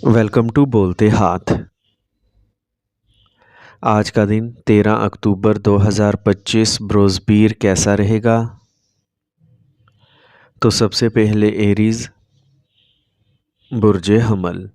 Welcome to बोलते हाथ। आज का दिन 13 अक्टूबर 2025 बरोज़ कैसा रहेगा? तो सबसे पहले एरीज़, बुर्ज हमल।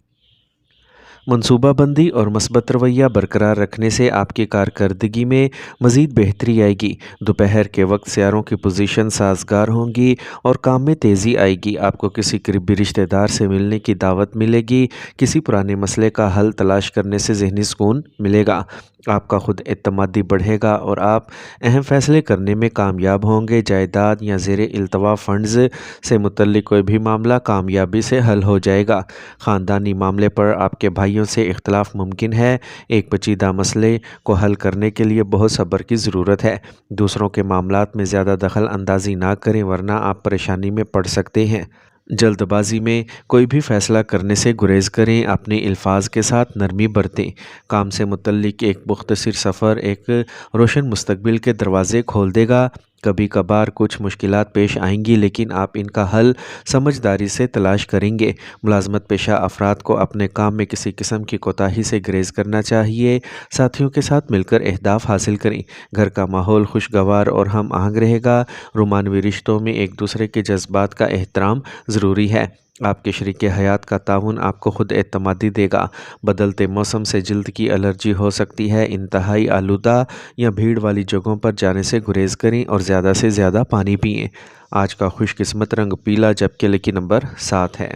मनसूबाबंदी और मस्बत रवैया बरकरार रखने से आपकी कारकर्दगी में मज़ीद बेहतरी आएगी। दोपहर के वक्त सियारों की पोजीशन साजगार होंगी और काम में तेज़ी आएगी। आपको किसी करीबी रिश्तेदार से मिलने की दावत मिलेगी। किसी पुराने मसले का हल तलाश करने से ज़हनी सुकून मिलेगा। आपका खुद एतमादी बढ़ेगा और आप अहम फ़ैसले करने में कामयाब होंगे। जायदाद या ज़ेर इल्तवा फ़ंड्स से मुतल्लिक कोई भी मामला कामयाबी से हल हो जाएगा। ख़ानदानी मामले पर आपके भाइयों से इख्तलाफ मुमकिन है। एक पेचीदा मसले को हल करने के लिए बहुत सब्र की ज़रूरत है। दूसरों के मामलात में ज़्यादा दखल अंदाज़ी ना करें वरना आप परेशानी में पड़ सकते हैं। जल्दबाजी में कोई भी फ़ैसला करने से गुरेज करें। अपने अल्फाज के साथ नरमी बरतें। काम से मुतल्लिक एक मुख्तसर सफ़र एक रोशन मुस्तकबिल के दरवाज़े खोल देगा। कभी कभार कुछ मुश्किलात पेश आएंगी लेकिन आप इनका हल समझदारी से तलाश करेंगे। मुलाजमत पेशा अफराद को अपने काम में किसी किस्म की कोताही से ग्रेज़ करना चाहिए। साथियों के साथ मिलकर अहदाफ हासिल करें। घर का माहौल खुशगवार और हम आहंग रहेगा। रोमानवी रिश्तों में एक दूसरे के जज्बात का एहतराम ज़रूरी है। आपके शरीक हयात का ताउन आपको खुद एतमादी देगा। बदलते मौसम से जल्द की एलर्जी हो सकती है। इंतहाई आलूदा या भीड़ वाली जगहों पर जाने से गुरेज करें और ज़्यादा से ज़्यादा पानी पिएं। आज का खुशकिस्मत रंग पीला जबकि लकी नंबर 7 है।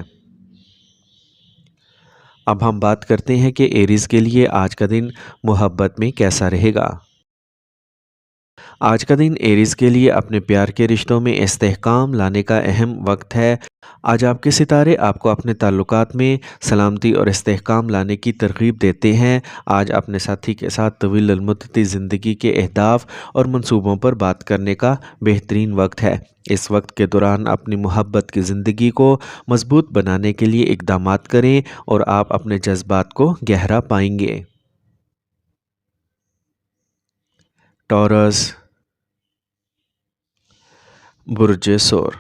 अब हम बात करते हैं कि एरीज़ के लिए आज का दिन मोहब्बत में कैसा रहेगा। आज का दिन एरीज़ के लिए अपने प्यार के रिश्तों में इस्तेहकाम लाने का अहम वक्त है। आज आपके सितारे आपको अपने ताल्लुकात में सलामती और इस्तेहकाम लाने की तरगीब देते हैं। आज अपने साथी के साथ तवील मुद्दती ज़िंदगी के अहदाफ और मंसूबों पर बात करने का बेहतरीन वक्त है। इस वक्त के दौरान अपनी मोहब्बत की ज़िंदगी को मजबूत बनाने के लिए इक़दामात करें और आप अपने जज्बात को गहरा पाएंगे। टॉरस, बुर्ज सोर।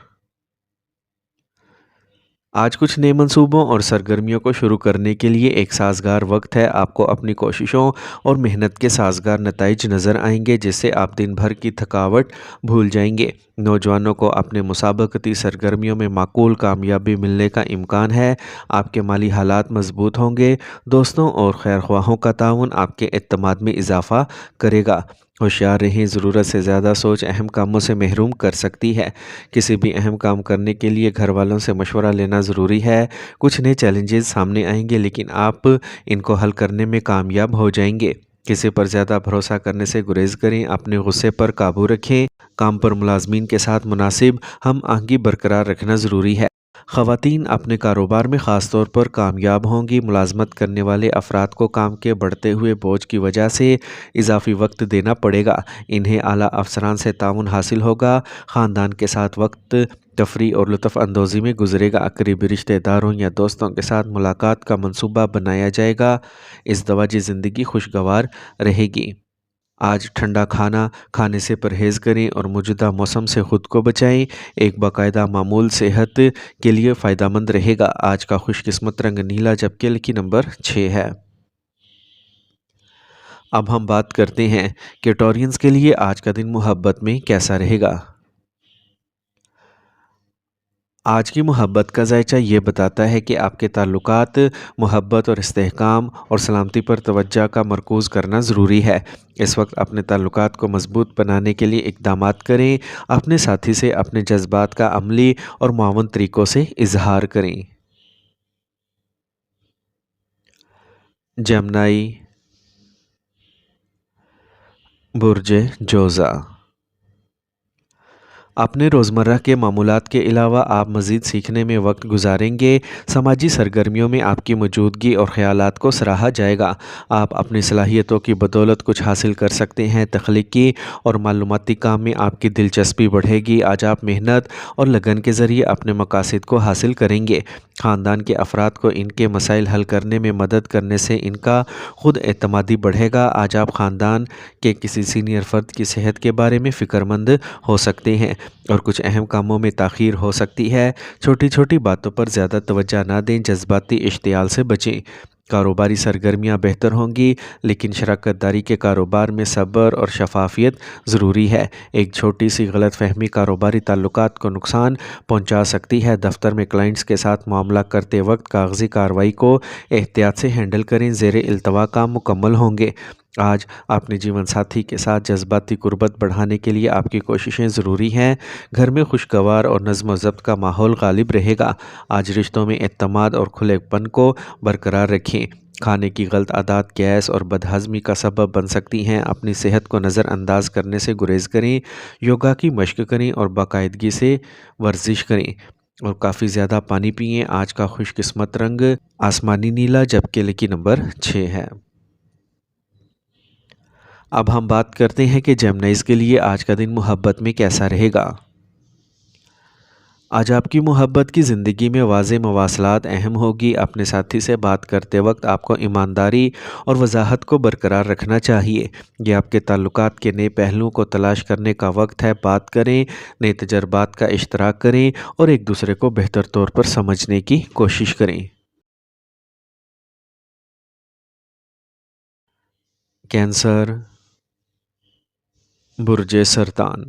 आज कुछ नए मंसूबों और सरगर्मियों को शुरू करने के लिए एक साजगार वक्त है। आपको अपनी कोशिशों और मेहनत के साजगार नताइज नज़र आएंगे जिससे आप दिन भर की थकावट भूल जाएंगे। नौजवानों को अपने मुसाबकती सरगर्मियों में माकूल कामयाबी मिलने का इम्कान है। आपके माली हालात मजबूत होंगे। दोस्तों और खैरख्वाहों का ताउन आपके एतमाद में इजाफ़ा करेगा। होशियार रहें, ज़रूरत से ज़्यादा सोच अहम कामों से महरूम कर सकती है। किसी भी अहम काम करने के लिए घर वालों से मशवरा लेना ज़रूरी है। कुछ नए चैलेंजेस सामने आएंगे लेकिन आप इनको हल करने में कामयाब हो जाएंगे। किसी पर ज़्यादा भरोसा करने से गुरेज करें। अपने गुस्से पर काबू रखें। काम पर मुलाजमीन के साथ मुनासिब हम आहंगी बरकरार रखना ज़रूरी है। ख़वातीन अपने कारोबार में ख़ास तौर पर कामयाब होंगी। मुलाजमत करने वाले अफराद को काम के बढ़ते हुए बोझ की वजह से इजाफी वक्त देना पड़ेगा। इन्हें आला अफसरान से ताउन हासिल होगा। ख़ानदान के साथ वक्त तफरी और लुत्फ़ अंदोज़ी में गुजरेगा। करीबी रिश्तेदारों या दोस्तों के साथ मुलाकात का मंसूबा बनाया जाएगा। इस दवाजी ज़िंदगी खुशगवार रहेगी। आज ठंडा खाना खाने से परहेज़ करें और मौजूदा मौसम से ख़ुद को बचाएं। एक बाकायदा मामूल सेहत के लिए फ़ायदेमंद रहेगा। आज का खुशकिस्मत रंग नीला जबकि लकी नंबर 6 है। अब हम बात करते हैं कि टॉरियंस के लिए आज का दिन मोहब्बत में कैसा रहेगा। आज की मोहब्बत का जायचा ये बताता है कि आपके ताल्लुकात मोहब्बत और इस्तेहकाम और सलामती पर तवज्जो का मरकूज़ करना ज़रूरी है। इस वक्त अपने ताल्लुकात को मजबूत बनाने के लिए इक़दामात करें। अपने साथी से अपने जज्बात का अमली और मुआवन तरीक़ों से इजहार करें। जमनाई, बुर्ज जोज़ा। अपने रोज़मर्रा के मामूलात के अलावा आप मज़ीद सीखने में वक्त गुजारेंगे। समाजी सरगर्मियों में आपकी मौजूदगी और ख़यालात को सराहा जाएगा। आप अपनी सलाहियतों की बदौलत कुछ हासिल कर सकते हैं। तख्लीकी और मालूमाती काम में आपकी दिलचस्पी बढ़ेगी। आज आप मेहनत और लगन के ज़रिए अपने मकासद को हासिल करेंगे। خاندان کے افراد کو ان کے مسائل حل کرنے میں مدد کرنے سے ان کا خود اعتمادی بڑھے گا۔ آج آپ خاندان کے کسی سینئر فرد کی صحت کے بارے میں فکر مند ہو سکتے ہیں اور کچھ اہم کاموں میں تاخیر ہو سکتی ہے۔ چھوٹی چھوٹی باتوں پر زیادہ توجہ نہ دیں، جذباتی اشتعال سے بچیں۔ کاروباری سرگرمیاں بہتر ہوں گی، لیکن شراکت داری کے کاروبار میں صبر اور شفافیت ضروری ہے۔ ایک چھوٹی سی غلط فہمی کاروباری تعلقات کو نقصان پہنچا سکتی ہے۔ دفتر میں کلائنٹس کے ساتھ معاملہ کرتے وقت کاغذی کارروائی کو احتیاط سے ہینڈل کریں۔ زیر التوا کام مکمل ہوں گے۔ آج اپنے جیون ساتھی کے ساتھ جذباتی قربت بڑھانے کے لیے آپ کی کوششیں ضروری ہیں۔ گھر میں خوشگوار اور نظم و ضبط کا ماحول غالب رہے گا۔ آج رشتوں میں اعتماد اور کھلے پن کو برقرار رکھیں۔ کھانے کی غلط عادات گیس اور بدہضمی کا سبب بن سکتی ہیں۔ اپنی صحت کو نظر انداز کرنے سے گریز کریں۔ یوگا کی مشق کریں اور باقاعدگی سے ورزش کریں اور کافی زیادہ پانی پئیں۔ آج کا خوش قسمت رنگ آسمانی نیلا جبکہ لکی نمبر 6 ہے۔ اب ہم بات کرتے ہیں کہ جیمنائز کے لیے آج کا دن محبت میں کیسا رہے گا۔ آج آپ کی محبت کی زندگی میں واضح مواصلات اہم ہوگی۔ اپنے ساتھی سے بات کرتے وقت آپ کو ایمانداری اور وضاحت کو برقرار رکھنا چاہیے۔ یہ آپ کے تعلقات کے نئے پہلوؤں کو تلاش کرنے کا وقت ہے۔ بات کریں، نئے تجربات کا اشتراک کریں اور ایک دوسرے کو بہتر طور پر سمجھنے کی کوشش کریں۔ کینسر، برج سرطان۔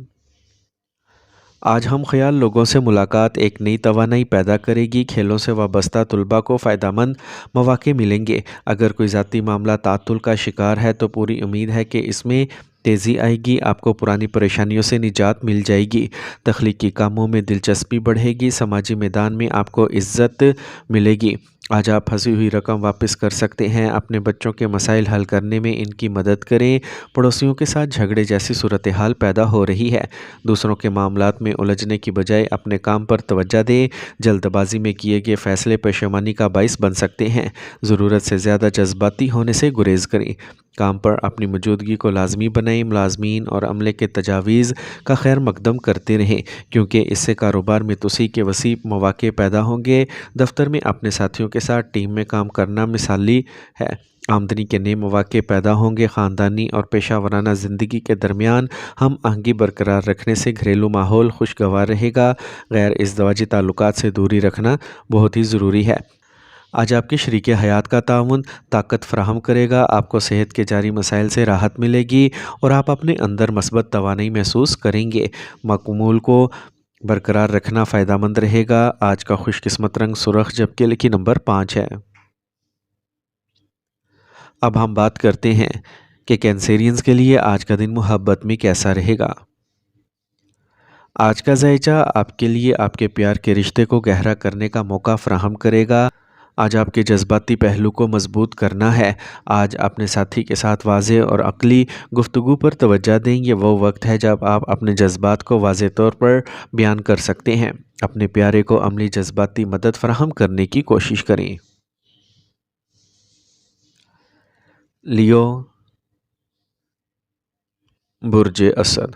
آج ہم خیال لوگوں سے ملاقات ایک نئی توانائی پیدا کرے گی۔ کھیلوں سے وابستہ طلباء کو فائدہ مند مواقع ملیں گے۔ اگر کوئی ذاتی معاملہ تعطل کا شکار ہے تو پوری امید ہے کہ اس میں تیزی آئے گی۔ آپ کو پرانی پریشانیوں سے نجات مل جائے گی۔ تخلیقی کاموں میں دلچسپی بڑھے گی۔ سماجی میدان میں آپ کو عزت ملے گی۔ آج آپ پھنسی ہوئی رقم واپس کر سکتے ہیں۔ اپنے بچوں کے مسائل حل کرنے میں ان کی مدد کریں۔ پڑوسیوں کے ساتھ جھگڑے جیسی صورتحال پیدا ہو رہی ہے۔ دوسروں کے معاملات میں الجھنے کی بجائے اپنے کام پر توجہ دیں۔ جلد بازی میں کیے گئے فیصلے پشیمانی کا باعث بن سکتے ہیں۔ ضرورت سے زیادہ جذباتی ہونے سے گریز کریں۔ کام پر اپنی موجودگی کو لازمی بنائیں۔ ملازمین اور عملے کے تجاویز کا خیر مقدم کرتے رہیں، کیونکہ اس سے کاروبار میں توسیع کے وسیع مواقع پیدا ہوں گے۔ دفتر میں اپنے ساتھیوں کے ساتھ ٹیم میں کام کرنا مثالی ہے۔ آمدنی کے نئے مواقع پیدا ہوں گے۔ خاندانی اور پیشہ ورانہ زندگی کے درمیان ہم آہنگی برقرار رکھنے سے گھریلو ماحول خوشگوار رہے گا۔ غیر ازدواجی تعلقات سے دوری رکھنا بہت ہی ضروری ہے۔ آج آپ کے شریک حیات کا تعاون طاقت فراہم کرے گا۔ آپ کو صحت کے جاری مسائل سے راحت ملے گی اور آپ اپنے اندر مثبت توانائی محسوس کریں گے۔ معمول کو برقرار رکھنا فائدہ مند رہے گا۔ آج کا خوش قسمت رنگ سرخ جبکہ لکی نمبر 5 ہے۔ اب ہم بات کرتے ہیں کہ کینسیرینز کے لیے آج کا دن محبت میں کیسا رہے گا۔ آج کا ذائچہ آپ کے لیے آپ کے پیار کے رشتے کو گہرا کرنے کا موقع فراہم کرے گا۔ آج آپ کے جذباتی پہلو کو مضبوط کرنا ہے۔ آج اپنے ساتھی کے ساتھ واضح اور عقلی گفتگو پر توجہ دیں۔ یہ وہ وقت ہے جب آپ اپنے جذبات کو واضح طور پر بیان کر سکتے ہیں۔ اپنے پیارے کو عملی جذباتی مدد فراہم کرنے کی کوشش کریں۔ لیو، برج اسد۔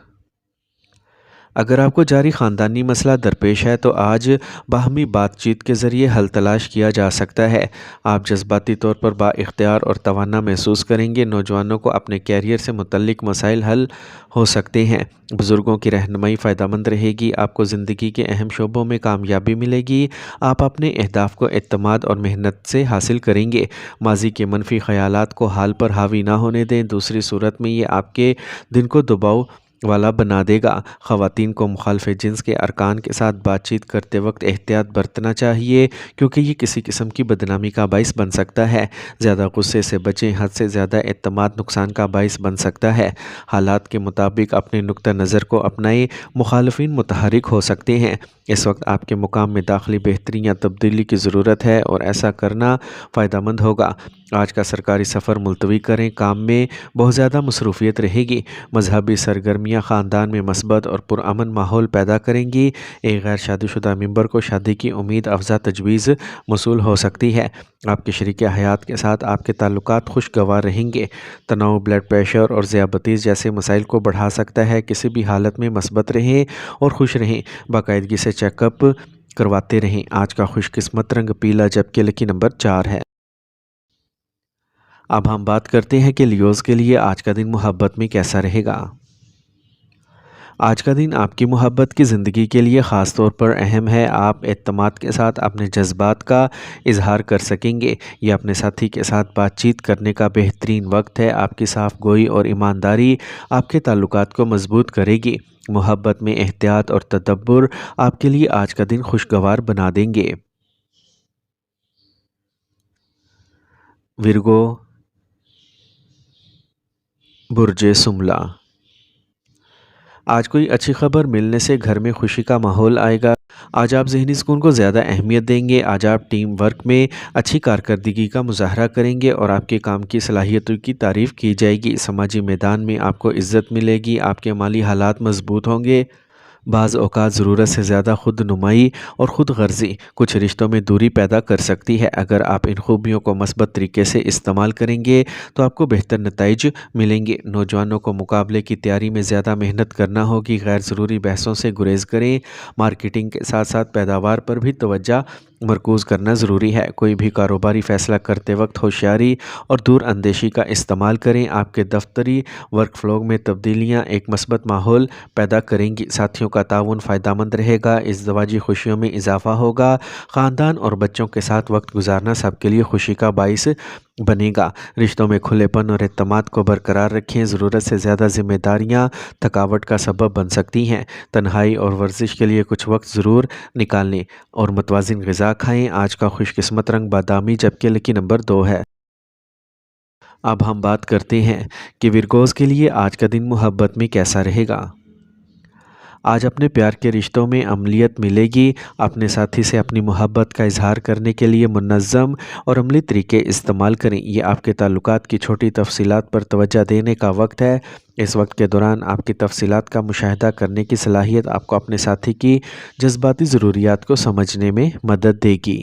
اگر آپ کو جاری خاندانی مسئلہ درپیش ہے تو آج باہمی بات چیت کے ذریعے حل تلاش کیا جا سکتا ہے۔ آپ جذباتی طور پر با اختیار اور توانا محسوس کریں گے۔ نوجوانوں کو اپنے کیریئر سے متعلق مسائل حل ہو سکتے ہیں۔ بزرگوں کی رہنمائی فائدہ مند رہے گی۔ آپ کو زندگی کے اہم شعبوں میں کامیابی ملے گی۔ آپ اپنے اہداف کو اعتماد اور محنت سے حاصل کریں گے۔ ماضی کے منفی خیالات کو حال پر حاوی نہ ہونے دیں۔ دوسری صورت میں یہ آپ کے دن کو دباؤ والا بنا دے گا۔ خواتین کو مخالف جنس کے ارکان کے ساتھ بات چیت کرتے وقت احتیاط برتنا چاہیے، کیونکہ یہ کسی قسم کی بدنامی کا باعث بن سکتا ہے۔ زیادہ غصے سے بچیں۔ حد سے زیادہ اعتماد نقصان کا باعث بن سکتا ہے۔ حالات کے مطابق اپنے نقطہ نظر کو اپنائیں۔ مخالفین متحرک ہو سکتے ہیں۔ اس وقت آپ کے مقام میں داخلی بہتری یا تبدیلی کی ضرورت ہے اور ایسا کرنا فائدہ مند ہوگا۔ آج کا سرکاری سفر ملتوی کریں۔ کام میں بہت زیادہ مصروفیت رہے گی۔ مذہبی سرگرمیاں خاندان میں مثبت اور پرامن ماحول پیدا کریں گی۔ ایک غیر شادی شدہ ممبر کو شادی کی امید افزا تجویز موصول ہو سکتی ہے۔ آپ کے شریک حیات کے ساتھ آپ کے تعلقات خوشگوار رہیں گے۔ تناؤ بلڈ پریشر اور ذیابیطس جیسے مسائل کو بڑھا سکتا ہے۔ کسی بھی حالت میں مثبت رہیں اور خوش رہیں۔ باقاعدگی سے چیک اپ करवाते रहें। आज का खुशकिस्मत रंग पीला जबकि लकी नंबर 4 है। अब हम बात करते हैं कि लियोज़ के लिए आज का दिन मोहब्बत में कैसा रहेगा। आज का दिन आपकी मोहब्बत की ज़िंदगी के लिए ख़ास तौर पर अहम है। आप एतमाद के साथ अपने जज्बात का इजहार कर सकेंगे। ये अपने साथी के साथ बातचीत करने का बेहतरीन वक्त है। आपकी साफ गोई और ईमानदारी आपके ताल्लुकात को मजबूत करेगी। मोहब्बत में एहतियात और तदब्बुर आपके लिए आज का दिन खुशगवार बना देंगे। विर्गो, बुर्जे सुमला, आज कोई अच्छी खबर मिलने से घर में खुशी का माहौल आएगा। आज आप ज़हनी सुकून को ज़्यादा अहमियत देंगे। आज आप टीम वर्क में अच्छी कारकर्दगी का मुजाहरा करेंगे और आपके काम की सलाहियतों की तारीफ़ की जाएगी। समाजी मैदान में आपको इज़्ज़त मिलेगी। आपके माली हालात मजबूत होंगे। बाज़ औक़ात ज़रूरत से ज़्यादा खुद नुमाई और ख़ुद गर्ज़ी कुछ रिश्तों में दूरी पैदा कर सकती है। अगर आप इन खूबियों को मस्बत तरीके से इस्तेमाल करेंगे तो आपको बेहतर नताइज मिलेंगे। नौजवानों को मुकाबले की तैयारी में ज़्यादा मेहनत करना होगी। गैर ज़रूरी बहसों से गुरेज करें। मार्केटिंग के साथ साथ पैदावार पर भी तवज्जो मरकूज़ करना ज़रूरी है। कोई भी कारोबारी फ़ैसला करते वक्त होशियारी और दूर अंदेशी का इस्तेमाल करें। आपके दफ्तरी वर्क फ्लो में तब्दीलियाँ एक मस्बत माहौल पैदा करेंगी। साथियों का ताउन फ़ायदेमंद रहेगा। इज़्दवाजी खुशियों में इजाफ़ा होगा। ख़ानदान और बच्चों के साथ वक्त गुजारना सबके लिए खुशी का बाइस बनेगा। रिश्तों में खुलेपन और एतमाद को बरकरार रखें। ज़रूरत से ज़्यादा जिम्मेदारियां थकावट का सबब बन सकती हैं। तन्हाई और वर्जिश के लिए कुछ वक्त ज़रूर निकाल लें और मुतवाज़िन ग़िज़ा खाएं। आज का खुशकिस्मत रंग बादामी जबकि लकी नंबर 2 है। अब हम बात करते हैं कि विरगोज़ के लिए आज का दिन मोहब्बत में कैसा रहेगा। आज अपने प्यार के रिश्तों में अमलीत मिलेगी। अपने साथी से अपनी मोहब्बत का इजहार करने के लिए मुनज़्ज़म और अमली तरीके इस्तेमाल करें। ये आपके ताल्लुकात की छोटी तफसीलात पर तवज्जो देने का वक्त है। इस वक्त के दौरान आपकी तफसीलात का मुशाहिदा करने की सलाहियत आपको अपने साथी की जज्बाती ज़रूरियात को समझने में मदद देगी।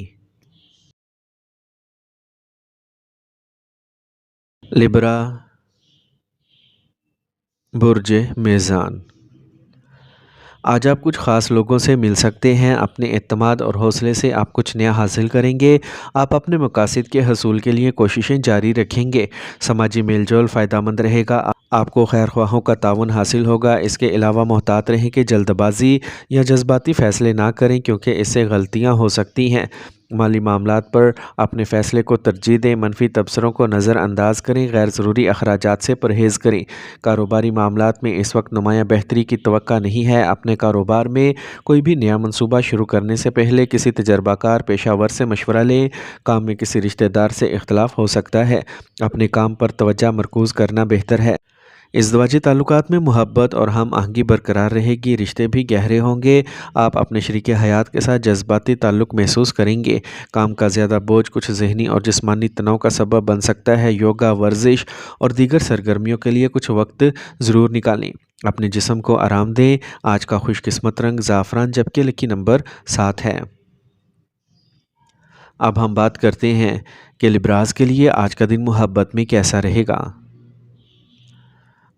लिब्रा, बुर्ज मेज़ान, आज आप कुछ ख़ास लोगों से मिल सकते हैं। अपने एतमाद और हौसले से आप कुछ नया हासिल करेंगे। आप अपने मकासद के हसूल के लिए कोशिशें जारी रखेंगे। समाजी मेलजोल फ़ायदेमंद रहेगा। आपको खैर ख्वाहों का ताउन हासिल होगा। इसके अलावा मोहतात रहें कि जल्दबाजी या जज्बाती फ़ैसले ना करें क्योंकि इससे गलतियाँ हो सकती हैं। माली मामलात पर अपने फ़ैसले को तरजीह दें। मनफी तबसरों को नज़रअंदाज करें। गैर ज़रूरी अखराजात से परहेज़ करें। कारोबारी मामलात में इस वक्त नुमाया बेहतरी की तवक्का नहीं है। अपने कारोबार में कोई भी नया मंसूबा शुरू करने से पहले किसी तजर्बाकार पेशावर से मशवरा लें। काम में किसी रिश्तेदार से इख्तलाफ हो सकता है। अपने काम पर तवज्जो मरकूज़ करना बेहतर है। इज़्दवाजी ताल्लुकात में मोहब्बत और हम आहंगी बरकरार रहेगी। रिश्ते भी गहरे होंगे। आप अपने शरीके हयात के साथ जज्बाती ताल्लुक़ महसूस करेंगे। काम का ज़्यादा बोझ कुछ ज़हनी और जिस्मानी तनाव का सबब बन सकता है। योगा, वर्जिश और दीगर सरगर्मियों के लिए कुछ वक्त ज़रूर निकालें। अपने जिस्म को आराम दें। आज का खुशकिस्मत रंग ज़ाफ़रान जबकि लकी नंबर 7 है। अब हम बात करते हैं कि लिब्राज़ के लिए आज का दिन मोहब्बत में कैसा रहेगा।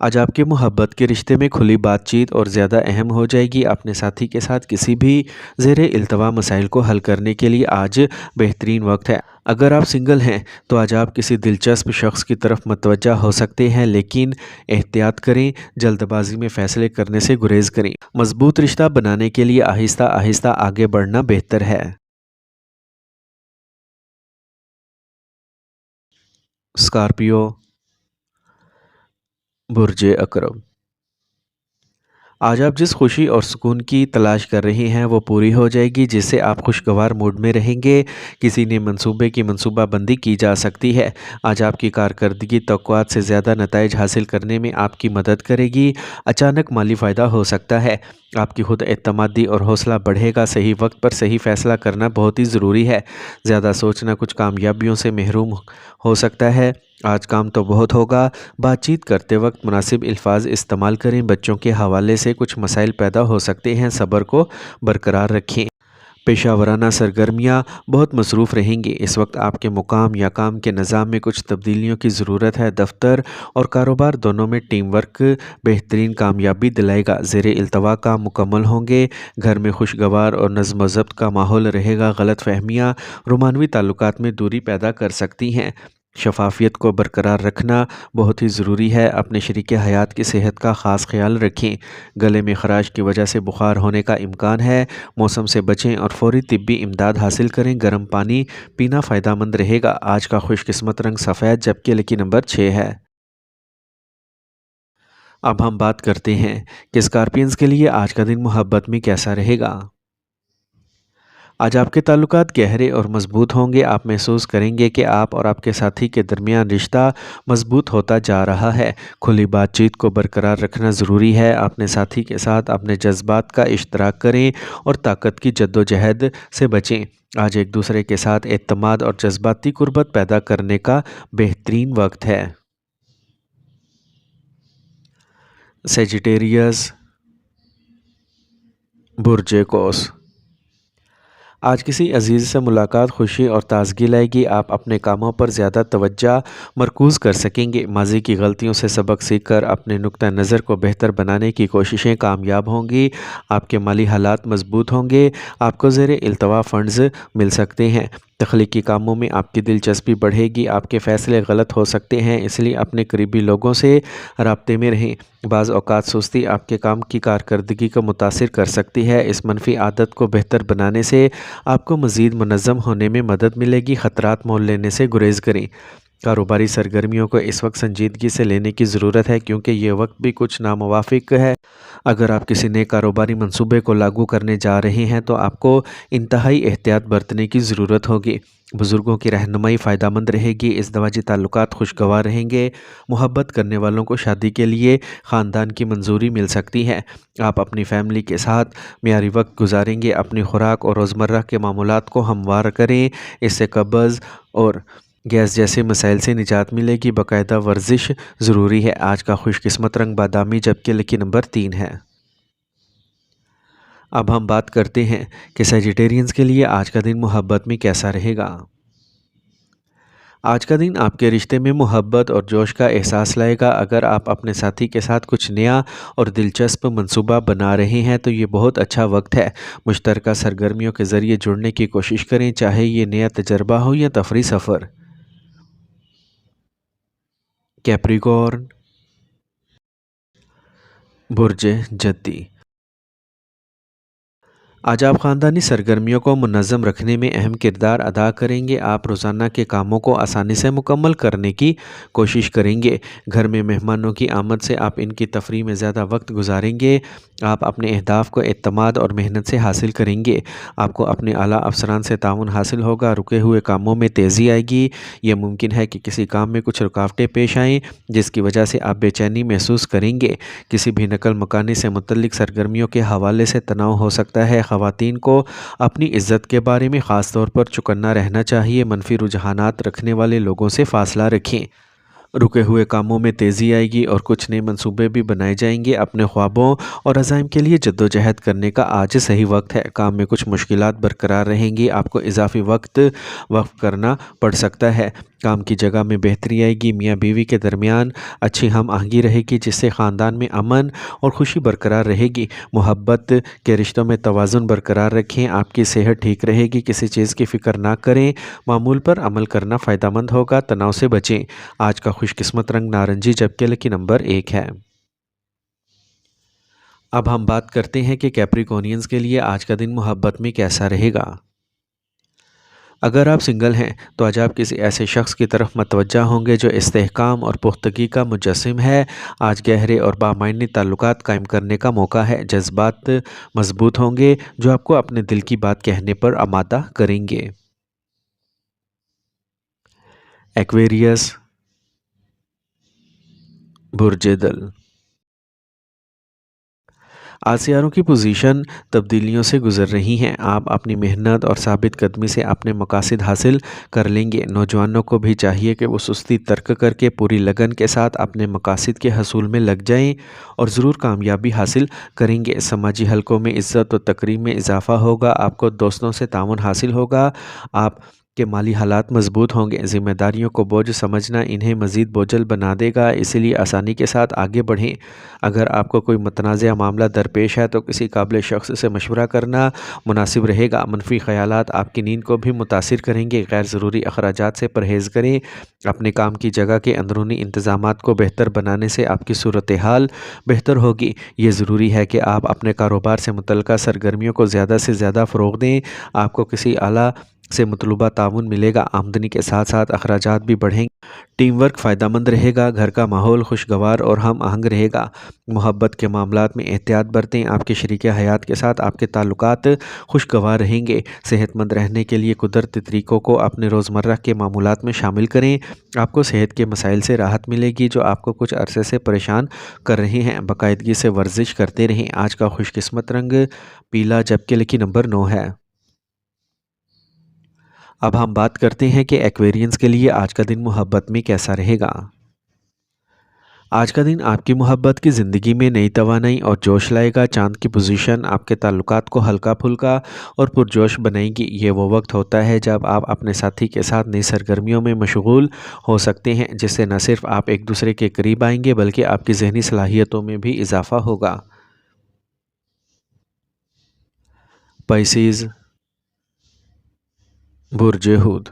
आज आपके मोहब्बत के रिश्ते में खुली बातचीत और ज़्यादा अहम हो जाएगी। अपने साथी के साथ किसी भी ज़ेरे इल्तवा मसाइल को हल करने के लिए आज बेहतरीन वक्त है। अगर आप सिंगल हैं तो आज आप किसी दिलचस्प शख्स की तरफ मतवज्जा हो सकते हैं, लेकिन एहतियात करें। जल्दबाजी में फ़ैसले करने से गुरेज करें। मजबूत रिश्ता बनाने के लिए आहिस्ता आहिस्ता आगे बढ़ना बेहतर है। स्कॉर्पियो, बुर्जे अकरब, आज आप जिस खुशी और सुकून की तलाश कर रहे हैं वो पूरी हो जाएगी, जिससे आप खुशगवार मूड में रहेंगे। किसी ने मंसूबे की मंसूबाबंदी की जा सकती है। आज आपकी कारकर्दगी तवक्कुआत से ज़्यादा नताइज हासिल करने में आपकी मदद करेगी। अचानक माली फ़ायदा हो सकता है। आपकी खुद एतमादी और हौसला बढ़ेगा। सही वक्त पर सही फ़ैसला करना बहुत ही ज़रूरी है। ज़्यादा सोचना कुछ कामयाबियों से महरूम हो सकता है। आज काम तो बहुत होगा। बातचीत करते वक्त मुनासिब अल्फाज इस्तेमाल करें। बच्चों के हवाले से कुछ मसाइल पैदा हो सकते हैं। सब्र को बरकरार रखें। पेशा वराना सरगर्मियाँ बहुत मसरूफ़ रहेंगी। इस वक्त आपके मुकाम या काम के निज़ाम में कुछ तब्दीलियों की ज़रूरत है। दफ्तर और कारोबार दोनों में टीम वर्क बेहतरीन कामयाबी दिलाएगा। ज़ेरे इल्तवा काम मुकम्मल होंगे। घर में खुशगवार और नज़्म व ज़ब्त का माहौल रहेगा। गलत फहमियाँ रोमानवी ताल्लुकात में दूरी पैदा कर सकती हैं। शफाफियत को बरकरार रखना बहुत ही ज़रूरी है। अपने शरीक हयात की सेहत का ख़ास ख्याल रखें। गले में खराश की वजह से बुखार होने का इम्कान है। मौसम से बचें और फौरी तिब्बी इमदाद हासिल करें। गर्म पानी पीना फ़ायदेमंद रहेगा। आज का खुशकिस्मत रंग सफ़ेद जबकि लकी नंबर 6 है। अब हम बात करते हैं कि स्कॉर्पियंस के लिए आज का दिन मोहब्बत में कैसा रहेगा। आज आपके ताल्लुकात गहरे और मजबूत होंगे। आप महसूस करेंगे कि आप और आपके साथी के दरमियान रिश्ता मजबूत होता जा रहा है। खुली बातचीत को बरकरार रखना ज़रूरी है। अपने साथी के साथ अपने जज्बात का इश्तराक करें और ताकत की जद्दोजहद से बचें। आज एक दूसरे के साथ एतमाद और जज्बाती कुर्बत पैदा करने का बेहतरीन वक्त है। सेजिटेरियस बुर्ज कौस, आज किसी अजीज़ से मुलाकात खुशी और ताजगी लाएगी। आप अपने कामों पर ज़्यादा तवज्जो मरकूज़ कर सकेंगे। माजी की गलतियों से सबक सीखकर अपने नुक्ता नज़र को बेहतर बनाने की कोशिशें कामयाब होंगी। आपके माली हालात मजबूत होंगे। आपको ज़ेरे इल्तवा फ़ंड्स मिल सकते हैं। तख्लीकी कामों में आपकी दिलचस्पी बढ़ेगी। आपके फ़ैसले गलत हो सकते हैं, इसलिए अपने करीबी लोगों से राब्ते में रहें। बाज़ औक़ात सुस्ती आपके काम की कारकर्दगी को मुतासिर कर सकती है। इस मनफी आदत को बेहतर बनाने से आपको मज़ीद मुनज़्ज़म होने में मदद मिलेगी। ख़तरात मोल लेने से गुरेज़ करें। कारोबारी सरगर्मियों को इस वक्त संजीदगी से लेने की ज़रूरत है क्योंकि ये वक्त भी कुछ नामुवाफ़िक है। अगर आप किसी नए कारोबारी मंसूबे को लागू करने जा रहे हैं तो आपको इंतहाई एहतियात बरतने की ज़रूरत होगी। बुज़ुर्गों की रहनुमाई फ़ायदेमंद रहेगी। इज़दवाजी ताल्लुकात खुशगवार रहेंगे। मोहब्बत करने वालों को शादी के लिए ख़ानदान की मंजूरी मिल सकती है। आप अपनी फ़ैमिली के साथ मियारी वक्त गुजारेंगे। अपनी खुराक और रोज़मर्रा के मामूलात को हमवार करें। इससे कब्ज़ और गैस जैसे मसाइल से निजात मिलेगी। बाकायदा वर्जिश ज़रूरी है। आज का खुशकिस्मत रंग बादामी जबकि लकी नंबर 3 है। अब हम बात करते हैं कि सेजिटेरियंस के लिए आज का दिन मोहब्बत में कैसा रहेगा। आज का दिन आपके रिश्ते में मोहब्बत और जोश का एहसास लाएगा। अगर आप अपने साथी के साथ कुछ नया और दिलचस्प मंसूबा बना रहे हैं तो ये बहुत अच्छा वक्त है। मुश्तरका सरगर्मियों के ज़रिए जुड़ने की कोशिश करें, चाहे ये नया तजर्बा हो या तफरी सफ़र। कैप्रिकॉर्न बुर्ज जद्दी, आज आप ख़ानदानी सरगर्मियों को मुनज़्ज़म रखने में अहम किरदार अदा करेंगे। आप रोज़ाना के कामों को आसानी से मुकम्मल करने की कोशिश करेंगे। घर में मेहमानों की आमद से आप इनकी तफरीह में ज़्यादा वक्त गुजारेंगे। आप अपने अहदाफ़ को एतमाद और मेहनत से हासिल करेंगे। आपको अपने आला अफसरान से ताउन हासिल होगा। रुके हुए कामों में तेज़ी आएगी। यह मुमकिन है कि किसी काम में कुछ रुकावटें पेश आएँ जिसकी वजह से आप बेचैनी महसूस करेंगे। किसी भी नकल मकानी से मुतल्लिक सरगर्मियों के हवाले से तनाव हो सकता है। ख़वातीन को अपनी इज़्ज़त के बारे में ख़ास तौर पर चौकन्ना रहना चाहिए। मनफी रुझानात रखने वाले लोगों से फ़ासला रखें। रुके हुए कामों में तेज़ी आएगी और कुछ नए मंसूबे भी बनाए जाएंगे। अपने ख्वाबों और अज़ाइम के लिए जद्दोजहद करने का आज सही वक्त है। काम में कुछ मुश्किलात बरकरार रहेंगी। आपको इजाफी वक्त वक्फ करना पड़ सकता है। काम की जगह में बेहतरी आएगी। मियाँ बीवी के दरमियान अच्छी हम आहंगी रहेगी जिससे ख़ानदान में अमन और खुशी बरकरार रहेगी। मोहब्बत के रिश्तों में तवाज़ुन बरकरार रखें। आपकी सेहत ठीक रहेगी। किसी चीज़ की फ़िक्र ना करें। मामूल पर अमल करना फ़ायदेमंद होगा। तनाव से बचें। आज का खुशकिस्मत रंग नारंगी जबकि लकी नंबर 1 है। अब हम बात करते हैं कि कैप्रिकॉर्नियंस के लिए आज का दिन मोहब्बत में कैसा रहेगा। अगर आप सिंगल हैं तो आज आप किसी ऐसे शख्स की तरफ मतवज्जा होंगे जो इस्तेहकाम और पुख्तगी का मुजस्सिम है। आज गहरे और बामायनी ताल्लुकात कायम करने का मौका है। जज्बात मजबूत होंगे जो आपको अपने दिल की बात कहने पर आमादा करेंगे। एक्वेरियस बुर्ज दल, आज सियारों की पोजीशन तब्दीलियों से गुजर रही हैं। आप अपनी मेहनत और साबित कदमी से अपने मकासद हासिल कर लेंगे। नौजवानों को भी चाहिए कि वो सुस्ती तर्क करके पूरी लगन के साथ अपने मकासद के हसूल में लग जाएं और ज़रूर कामयाबी हासिल करेंगे। समाजी हलकों में इज़्ज़त और तकरीम में इजाफ़ा होगा। आपको दोस्तों से ताउन हासिल होगा। आप के माली हालात मजबूत होंगे। ज़िम्मेदारियों को बोझ समझना इन्हें मज़ीद बोझल बना देगा, इसलिए आसानी के साथ आगे बढ़ें। अगर आपको कोई मुतनाज़ा मामला दरपेश है तो किसी काबिल शख्स से मशवरा करना मुनासिब रहेगा। मनफी ख़यालात आपकी नींद को भी मुतासिर करेंगे। गैर ज़रूरी अखराजात से परहेज़ करें। अपने काम की जगह के अंदरूनी इंतज़ामात को बेहतर बनाने से आपकी सूरत हाल बेहतर होगी। ये ज़रूरी है कि आप अपने कारोबार से मुतल्लिक़ा सरगर्मियों को ज़्यादा से ज़्यादा फ़रोग़ दें। आपको किसी आला से मतलूबा ताउन मिलेगा। आमदनी के साथ साथ अखराजात भी बढ़ेंगे। टीम वर्क फ़ायदेमंद रहेगा। घर का माहौल खुशगवार और हम आहंग रहेगा। मोहब्बत के मामलात में एहतियात बरतें। आपके शरीक हयात के साथ आपके ताल्लुकात खुशगवार रहेंगे। सेहतमंद रहने के लिए कुदरती तरीक़ों को अपने रोज़मर्रा के मामूलात में शामिल करें। आपको सेहत के मसाइल से राहत मिलेगी जो आपको कुछ अरसे से परेशान कर रहे हैं। बाकायदगी से वर्जिश करते रहें। आज का खुशकिस्मत रंग पीला जबकि लकी नंबर 9 है। अब हम बात करते हैं कि एक्वेरियंस के लिए आज का दिन मोहब्बत में कैसा रहेगा। आज का दिन आपकी मोहब्बत की ज़िंदगी में नई तवानाई और जोश लाएगा। चांद की पोजीशन आपके ताल्लुकात को हल्का फुल्का और पुरजोश बनाएगी। ये वो वक्त होता है जब आप अपने साथी के साथ नई सरगर्मियों में मशगूल हो सकते हैं, जिससे न सिर्फ आप एक दूसरे के करीब आएंगे बल्कि आपकी जहनी सलाहियतों में भी इजाफ़ा होगा। पाइसेस, बुर्ज हूद।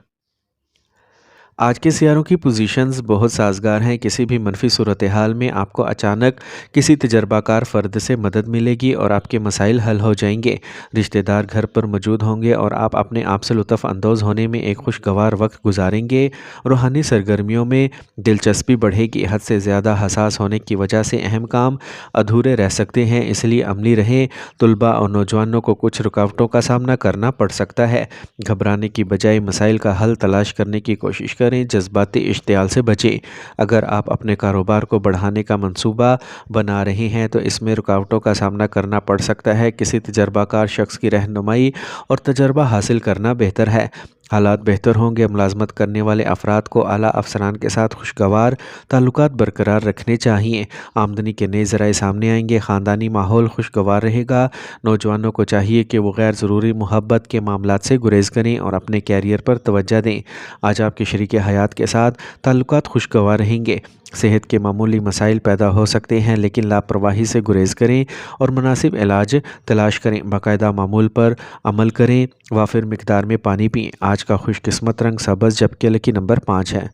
आज के सियारों की पोजीशंस बहुत साजगार हैं। किसी भी मनफी सूरत हाल में आपको अचानक किसी तजर्बाकार फ़र्द से मदद मिलेगी और आपके मसाइल हल हो जाएंगे। रिश्तेदार घर पर मौजूद होंगे और आप अपने आप से लुत्फ़ अंदोज़ होने में एक खुशगवार वक्त गुजारेंगे। रूहानी सरगर्मियों में दिलचस्पी बढ़ेगी। हद से ज़्यादा हसास होने की वजह से अहम काम अधूरे रह सकते हैं, इसलिए अमली रहें। तलबा और नौजवानों को कुछ रुकावटों का सामना करना पड़ सकता है। घबराने की बजाय मसाइल का हल तलाश करने की कोशिश करें। जज्बाती इश्तियाल से बचें। अगर आप अपने कारोबार को बढ़ाने का मंसूबा बना रहे हैं तो इसमें रुकावटों का सामना करना पड़ सकता है। किसी तजर्बाकार शख्स की रहनुमाई और तजर्बा हासिल करना बेहतर है। हालात बेहतर होंगे। मुलाजमत करने वाले अफराद को आला अफसरान के साथ खुशगवार ताल्लुकात बरकरार रखने चाहिए। आमदनी के नए ज़राए सामने आएंगे। ख़ानदानी माहौल खुशगवार रहेगा। नौजवानों को चाहिए कि वो गैर ज़रूरी मोहब्बत के मामलात से गुरेज करें और अपने कैरियर पर तवज्जो दें। आज आपके शरीक हयात के साथ ताल्लुकात खुशगवार रहेंगे। सेहत के मामूली मसाइल पैदा हो सकते हैं, लेकिन लापरवाही से गुरेज करें और मुनासिब इलाज तलाश करें। बाकायदा मामूल पर अमल करें। वाफिर मिकदार में पानी पिएँ। आज का खुशकिस्मत रंग सब्ज़ जबकि लकी नंबर 5 है।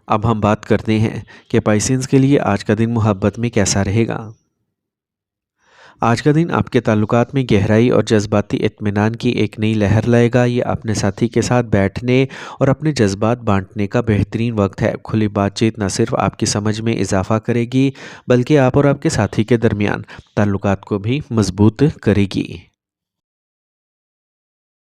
अब हम बात करते हैं कि पाइसेंस के लिए आज का दिन मोहब्बत में कैसा रहेगा। आज का दिन आपके ताल्लुकात में गहराई और जज्बाती इत्मीनान की एक नई लहर लाएगा। ये अपने साथी के साथ बैठने और अपने जज्बात बांटने का बेहतरीन वक्त है। खुली बातचीत न सिर्फ आपकी समझ में इजाफा करेगी बल्कि आप और आपके साथी के दरमियान ताल्लुकात को भी मजबूत करेगी।